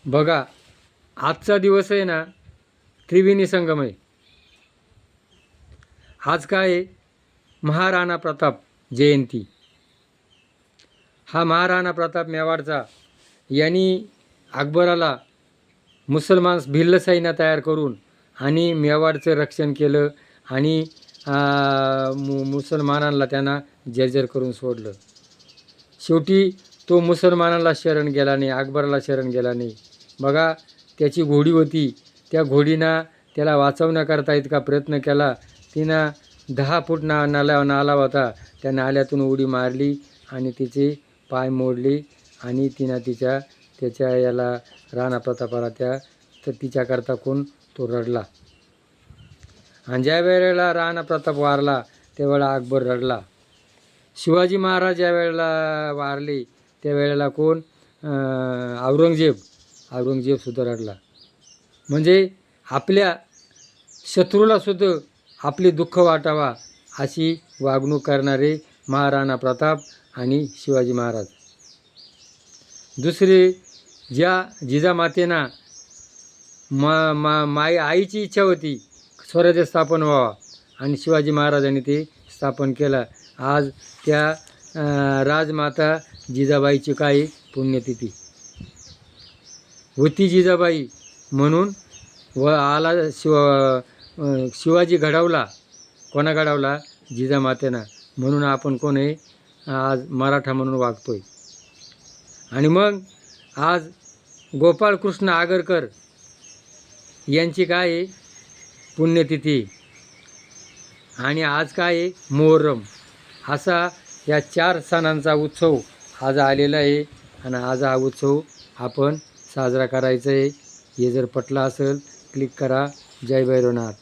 बघा, आजचा दिवस आहे ना त्रिवेणी संगम आहे. आज काय आहे? महाराणा प्रताप जयंती. हा महाराणा प्रताप मेवाडचा यांनी अकबराला मुसलमान भिल्ल सैन्य तयार करून आणि मेवाडचं रक्षण केलं आणि मुसलमानांना त्यांना जर्जर करून सोडलं. शेवटी तो मुसलमानाला शरण गेला नाही, अकबराला शरण गेला नाही. बघा, त्याची घोडी होती, त्या घोडीनं त्याला वाचवण्याकरता इतका प्रयत्न केला. तिनं 10 फूट नाला होता, त्या नाल्यातून उडी मारली आणि तिचे पाय मोडले आणि तिनं त्याच्या याला राणा प्रतापाला तर तिच्याकरता कोण तो रडला. आणि ज्या वेळेला राणा प्रताप वारला त्यावेळेला अकबर रडला. शिवाजी महाराज ज्या वेळेला वारले त्यावेळेला कोण औरंगजेबसुद्धा रडला. म्हणजे आपल्या शत्रूलासुद्धा आपले दुःख वाटावा अशी वागणूक करणारे महाराणा प्रताप आणि शिवाजी महाराज. दुसरे, ज्या जिजामातेना आईची इच्छा होती स्वराज्य स्थापन व्हावा आणि शिवाजी महाराजांनी ते स्थापन केलं. आज त्या राजमाता जिजाबाईची काय पुण्यतिथी होती. जिजाबाई म्हणून आला शिवाजी घडवला. कोणा घडवला? जिजामातेनं. म्हणून आपण कोण आहे? आज मराठा म्हणून वागतोय. आणि मग आज गोपाळकृष्ण आगरकर यांची काय आहे पुण्यतिथी. आणि आज काय आहे? मोहरम. असा या 4 सणांचा उत्सव आज आलेला आहे आणि आज हा उत्सव आपण साजरा करायचा आहे. हे जर पटलं असेल क्लिक करा. जय भैरवनाथ.